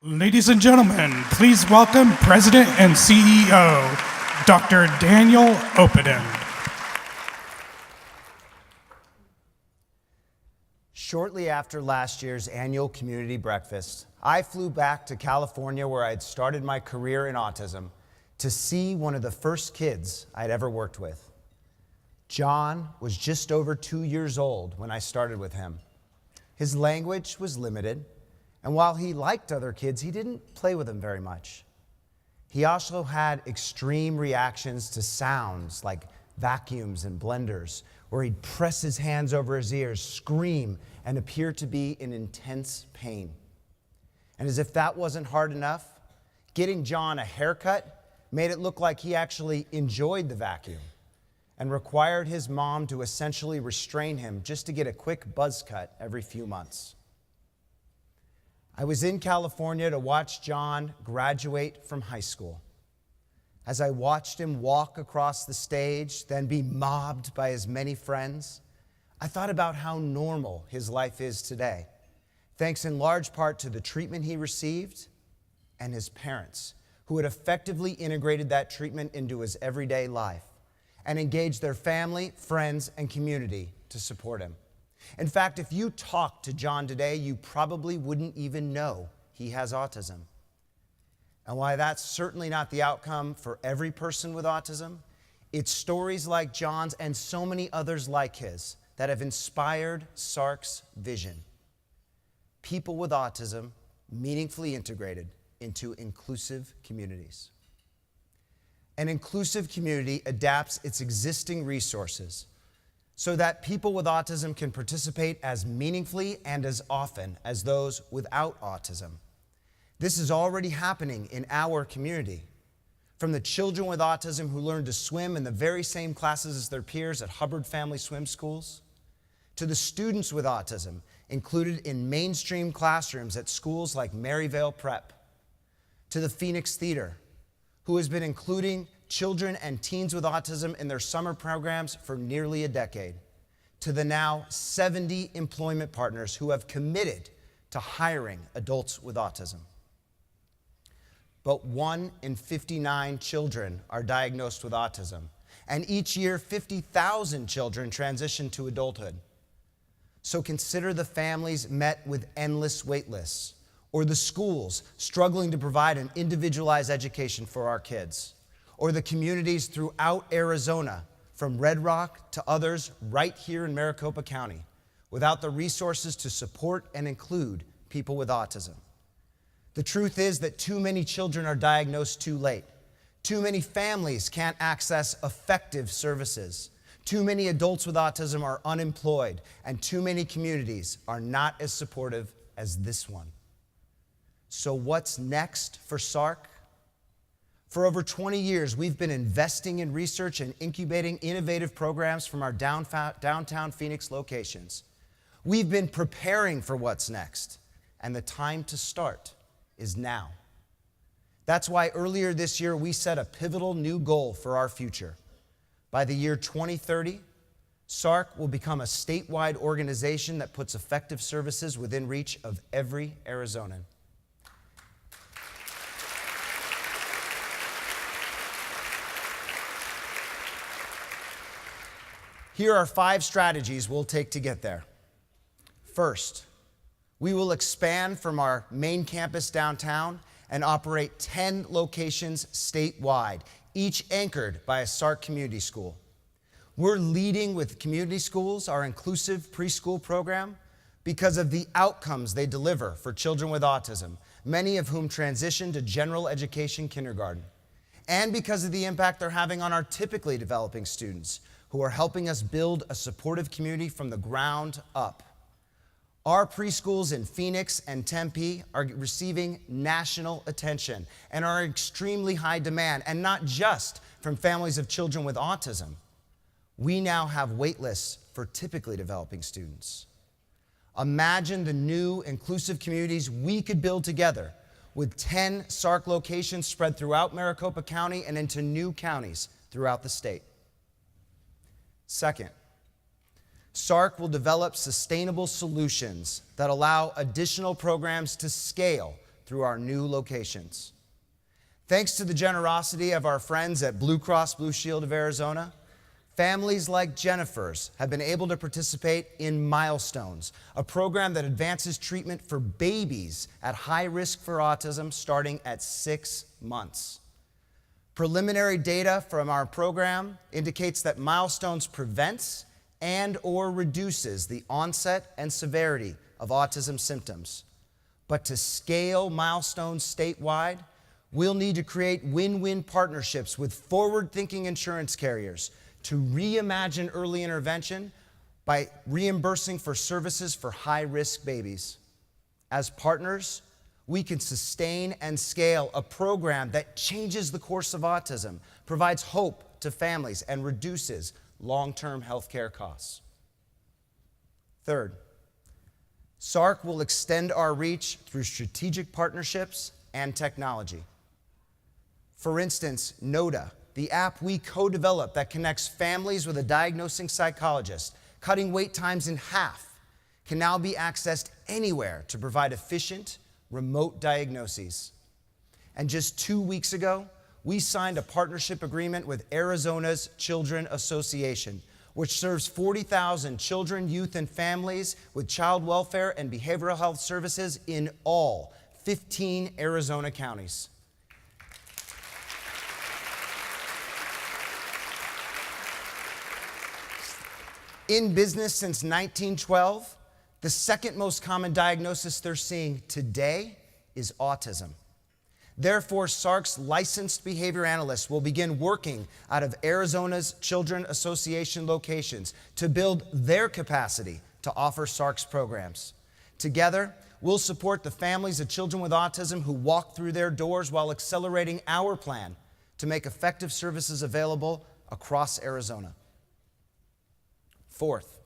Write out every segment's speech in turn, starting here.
Ladies and gentlemen, please welcome President and CEO, Dr. Daniel Openden. Shortly after last year's annual community breakfast, I flew back to California where I had started my career in autism to see one of the first kids I'd ever worked with. John was just over 2 years old when I started with him. His language was limited, and while he liked other kids, he didn't play with them very much. He also had extreme reactions to sounds like vacuums and blenders, where he'd press his hands over his ears, scream, and appear to be in intense pain. And as if that wasn't hard enough, getting John a haircut made it look like he actually enjoyed the vacuum and required his mom to essentially restrain him just to get a quick buzz cut every few months. I was in California to watch John graduate from high school. As I watched him walk across the stage, then be mobbed by his many friends, I thought about how normal his life is today, thanks in large part to the treatment he received and his parents, who had effectively integrated that treatment into his everyday life and engaged their family, friends, and community to support him. In fact, if you talk to John today, you probably wouldn't even know he has autism. And while that's certainly not the outcome for every person with autism, it's stories like John's and so many others like his that have inspired SARRC's vision. People with autism meaningfully integrated into inclusive communities. An inclusive community adapts its existing resources so that people with autism can participate as meaningfully and as often as those without autism. This is already happening in our community. From the children with autism who learn to swim in the very same classes as their peers at Hubbard Family Swim Schools, to the students with autism included in mainstream classrooms at schools like Maryvale Prep, to the Phoenix Theater, who has been including children and teens with autism in their summer programs for nearly a decade, to the now 70 employment partners who have committed to hiring adults with autism. But 1 in 59 children are diagnosed with autism, and each year 50,000 children transition to adulthood. So consider the families met with endless wait lists, or the schools struggling to provide an individualized education for our kids, or the communities throughout Arizona, from Red Rock to others right here in Maricopa County, without the resources to support and include people with autism. The truth is that too many children are diagnosed too late. Too many families can't access effective services. Too many adults with autism are unemployed, and too many communities are not as supportive as this one. So what's next for SARRC? For over 20 years, we've been investing in research and incubating innovative programs from our downtown Phoenix locations. We've been preparing for what's next, and the time to start is now. That's why earlier this year, we set a pivotal new goal for our future. By the year 2030, SARRC will become a statewide organization that puts effective services within reach of every Arizonan. Here are 5 strategies we'll take to get there. First, we will expand from our main campus downtown and operate 10 locations statewide, each anchored by a SARRC Community School. We're leading with community schools, our inclusive preschool program, because of the outcomes they deliver for children with autism, many of whom transition to general education kindergarten, and because of the impact they're having on our typically developing students, who are helping us build a supportive community from the ground up. Our preschools in Phoenix and Tempe are receiving national attention and are extremely high demand, and not just from families of children with autism. We now have wait lists for typically developing students. Imagine the new inclusive communities we could build together with 10 SARRC locations spread throughout Maricopa County and into new counties throughout the state. Second, SARRC will develop sustainable solutions that allow additional programs to scale through our new locations. Thanks to the generosity of our friends at Blue Cross Blue Shield of Arizona, families like Jennifer's have been able to participate in Milestones, a program that advances treatment for babies at high risk for autism starting at 6 months. Preliminary data from our program indicates that Milestones prevents and/or reduces the onset and severity of autism symptoms. But to scale Milestones statewide, we'll need to create win-win partnerships with forward-thinking insurance carriers to reimagine early intervention by reimbursing for services for high-risk babies. As partners, we can sustain and scale a program that changes the course of autism, provides hope to families, and reduces long-term healthcare costs. Third, SARRC will extend our reach through strategic partnerships and technology. For instance, NODA, the app we co-developed that connects families with a diagnosing psychologist, cutting wait times in half, can now be accessed anywhere to provide efficient, remote diagnoses. And just 2 weeks ago, we signed a partnership agreement with Arizona's Children Association, which serves 40,000 children, youth, and families with child welfare and behavioral health services in all 15 Arizona counties. In business since 1912, the second most common diagnosis they're seeing today is autism. Therefore, SARRC's licensed behavior analysts will begin working out of Arizona's Children Association locations to build their capacity to offer SARRC's programs. Together, we'll support the families of children with autism who walk through their doors while accelerating our plan to make effective services available across Arizona. Fourth,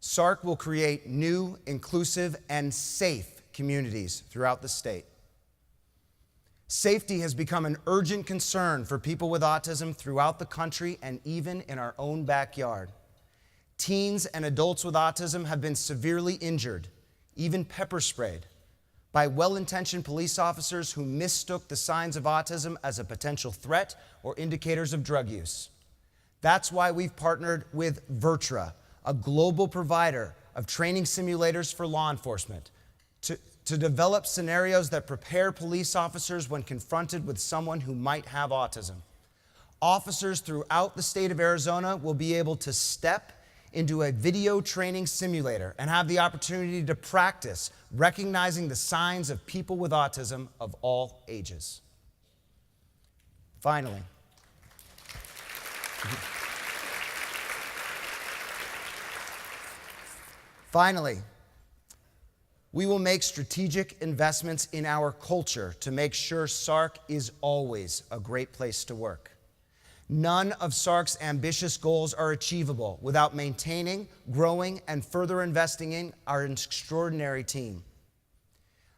SARRC will create new, inclusive, and safe communities throughout the state. Safety has become an urgent concern for people with autism throughout the country and even in our own backyard. Teens and adults with autism have been severely injured, even pepper sprayed, by well-intentioned police officers who mistook the signs of autism as a potential threat or indicators of drug use. That's why we've partnered with Virtra, a global provider of training simulators for law enforcement, to develop scenarios that prepare police officers when confronted with someone who might have autism. Officers throughout the state of Arizona will be able to step into a video training simulator and have the opportunity to practice recognizing the signs of people with autism of all ages. Finally, we will make strategic investments in our culture to make sure SARRC is always a great place to work. None of SARRC's ambitious goals are achievable without maintaining, growing, and further investing in our extraordinary team.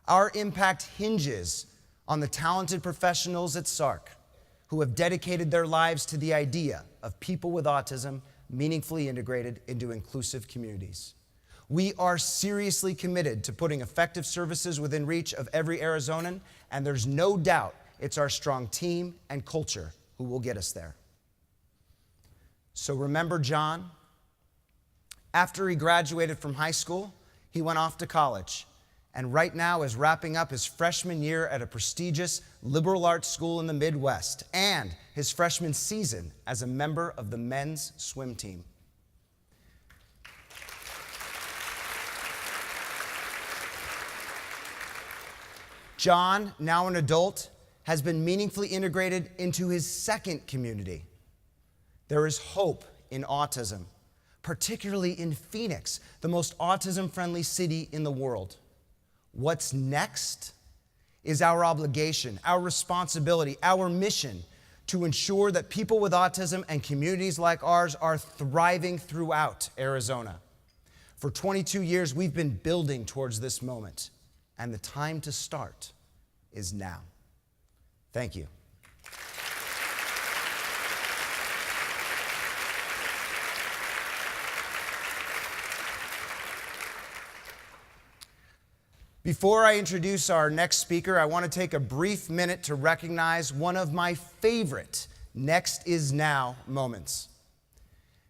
Our impact hinges on the talented professionals at SARRC who have dedicated their lives to the idea of people with autism meaningfully integrated into inclusive communities. We are seriously committed to putting effective services within reach of every Arizonan, and there's no doubt it's our strong team and culture who will get us there. So remember John? After he graduated from high school, he went off to college, and right now is wrapping up his freshman year at a prestigious liberal arts school in the Midwest, and his freshman season as a member of the men's swim team. John, now an adult, has been meaningfully integrated into his second community. There is hope in autism, particularly in Phoenix, the most autism-friendly city in the world. What's next is our obligation, our responsibility, our mission to ensure that people with autism and communities like ours are thriving throughout Arizona. For 22 years, we've been building towards this moment, and the time to start is now. Thank you. Before I introduce our next speaker, I want to take a brief minute to recognize one of my favorite Next is Now moments.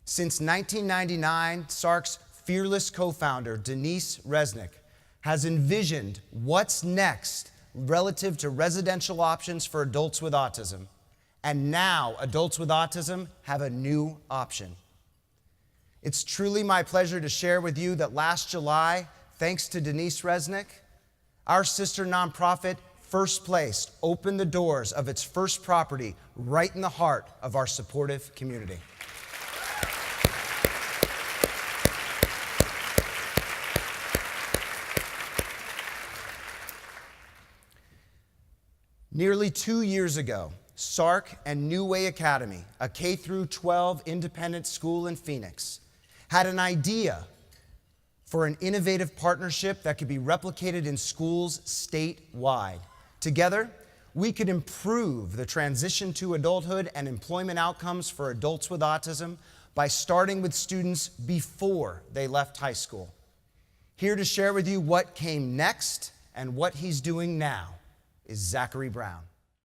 Since 1999, SARRC's fearless co-founder, Denise Resnick, has envisioned what's next relative to residential options for adults with autism. And now adults with autism have a new option. It's truly my pleasure to share with you that last July, thanks to Denise Resnick, our sister nonprofit, First Place, opened the doors of its first property right in the heart of our supportive community. Nearly 2 years ago, SARRC and New Way Academy, a K-12 independent school in Phoenix, had an idea for an innovative partnership that could be replicated in schools statewide. Together, we could improve the transition to adulthood and employment outcomes for adults with autism by starting with students before they left high school. Here to share with you what came next and what he's doing now is Zachary Brown.